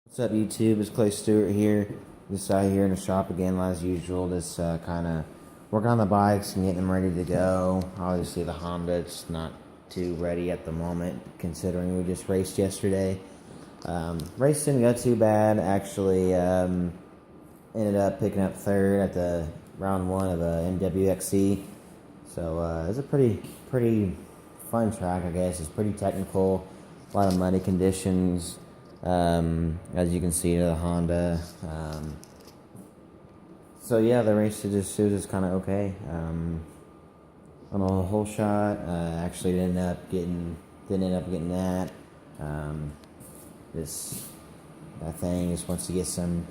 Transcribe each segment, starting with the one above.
What's up, YouTube? It's Clay Stewart here. Just out here in the shop again, as usual. Just kind of working on the bikes and getting them ready to go. Obviously, the Honda, it's not too ready at the moment, considering we just raced yesterday. Race didn't go too bad. Actually, ended up picking up third at the round one of the MWXC. So it was a pretty fun track, I guess. It's pretty technical, a lot of muddy conditions. As you can see to the Honda. So yeah, the race was just kind of okay. On a whole shot, actually didn't end up getting that. That thing just wants to get some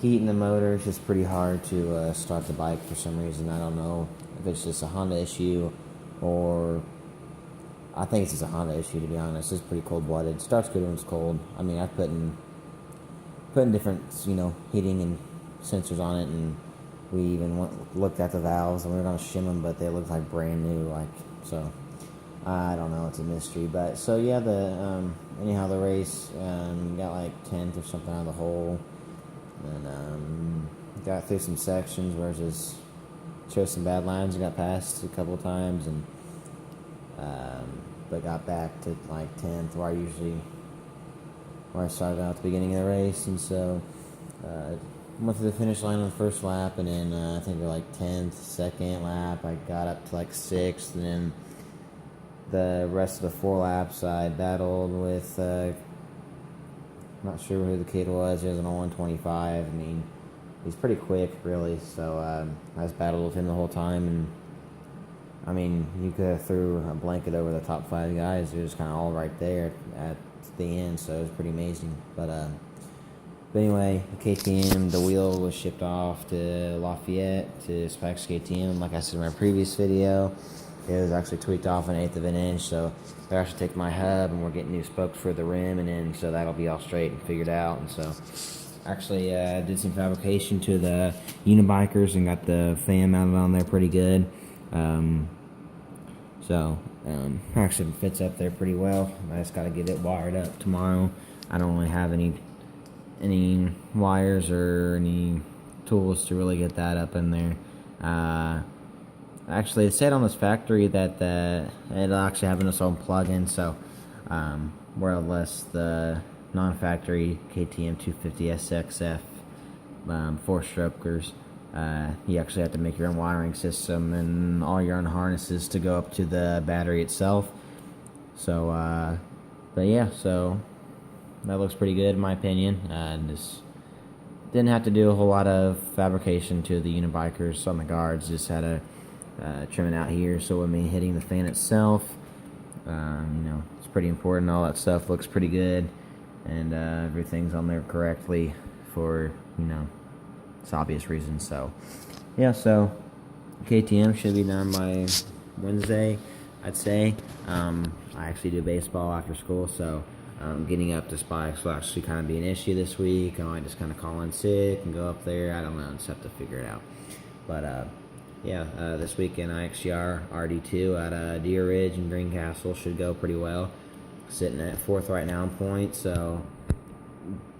heat in the motor. It's just pretty hard to start the bike for some reason. I don't know if it's just a Honda issue or I think it's just a Honda issue, to be honest. It's pretty cold-blooded. Starts good when it's cold. I mean, I've put in different, heating and sensors on it, and we even looked at the valves, and we were going to shim them, but they looked like brand new, so I don't know. It's a mystery. But, so, yeah, anyhow, the race, got like 10th or something out of the hole, and got through some sections where it just showed some bad lines. Got past a couple of times, and but got back to like 10th where I started out at the beginning of the race, and so went to the finish line on the first lap, and then I think we're like 10th, second lap I got up to like 6th, and then the rest of the 4 laps I battled with not sure who the kid was. He was an 125. I mean, he's pretty quick, really, so I just battled with him the whole time, and I mean, you could have threw a blanket over the top 5 guys. They're just kind of all right there at the end, so it was pretty amazing. But anyway, the KTM, the wheel was shipped off to Lafayette to Specs KTM. Like I said in my previous video, it was actually tweaked off 1/8 of an inch, so they're actually taking my hub, and we're getting new spokes for the rim, and then so that'll be all straight and figured out. And so actually did some fabrication to the Unibikers and got the fan mounted on there pretty good. Actually fits up there pretty well. I just got to get it wired up tomorrow. I don't really have any wires or any tools to really get that up in there. Actually, it said on this factory that it'll actually have its own plug-in, so whereas the non-factory KTM 250 SXF 4-strokers, you actually have to make your own wiring system and all your own harnesses to go up to the battery itself. So, but yeah, so that looks pretty good in my opinion. Just didn't have to do a whole lot of fabrication to the Unibikers on the guards. Just had to trim it out here so with me hitting the fan itself, it's pretty important. All that stuff looks pretty good, and everything's on there correctly for it's obvious reasons. So yeah, so KTM should be done by Wednesday, I'd say. I actually do baseball after school, so getting up to spikes will actually kind of be an issue this week. I might just kind of call in sick and go up there. I don't know, just have to figure it out. But yeah, this weekend IXCR rd2 at Deer Ridge and Greencastle should go pretty well. Sitting at 4th right now in points, so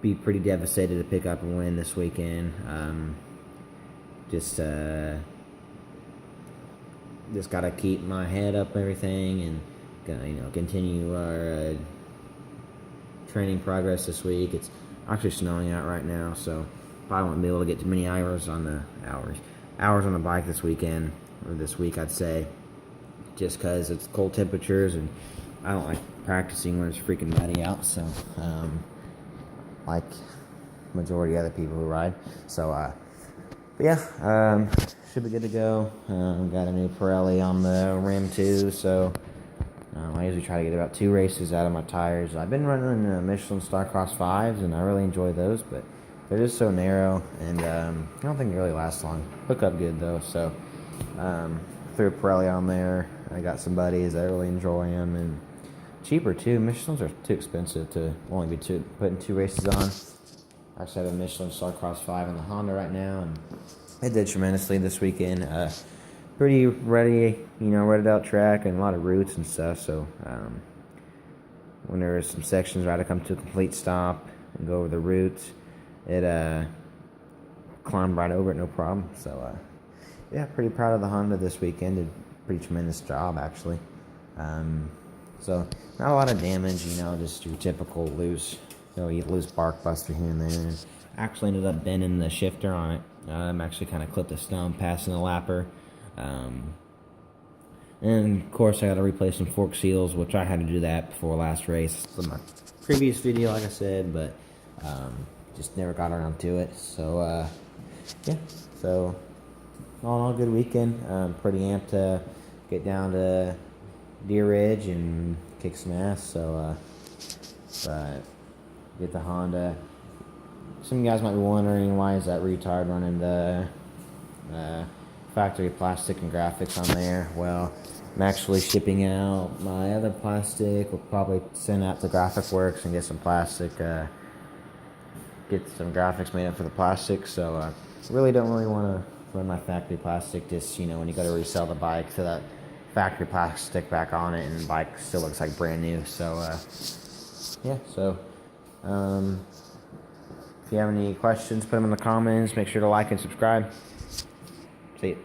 be pretty devastated to pick up and win this weekend. Just got to keep my head up and everything, and continue our training progress this week. It's actually snowing out right now, so probably won't be able to get too many hours on the bike this weekend, or this week I'd say, just because it's cold temperatures and I don't like practicing when it's freaking muddy out. So like majority of other people who ride. So but yeah, should be good to go. Got a new Pirelli on the rim too, so I usually try to get about 2 races out of my tires. I've been running Michelin Starcross 5s, and I really enjoy those, but they're just so narrow, and I don't think they really last long. Hook up good though, so threw a Pirelli on there. I got some buddies that really enjoy them, and cheaper too. Michelins are too expensive to only be putting 2 races on. I actually have a Michelin Starcross 5 in the Honda right now, and it did tremendously this weekend. Pretty ready, redded out track and a lot of roots and stuff. So when there was some sections where I had to come to a complete stop, and go over the roots. It climbed right over it, no problem. So yeah, pretty proud of the Honda this weekend. Did a pretty tremendous job, actually. So not a lot of damage, just your typical loose, loose bark buster here and there. Actually ended up bending the shifter on it. Actually kind of clipped a stump passing the lapper. And of course I got to replace some fork seals, which I had to do that before last race. From my previous video, like I said, but just never got around to it. So yeah, so all in all, good weekend. Pretty amped to get down to Deer Ridge and kick some ass. So but get the Honda. Some of you guys might be wondering, why is that retard running the factory plastic and graphics on there? Well, I'm actually shipping out my other plastic. We'll probably send out to Graphic Works and get some plastic, get some graphics made up for the plastic. So really don't want to run my factory plastic. Just when you go to resell the bike, throw that factory plastic back on it, and the bike still looks like brand new. So yeah. So if you have any questions, put them in the comments. Make sure to like and subscribe. See you.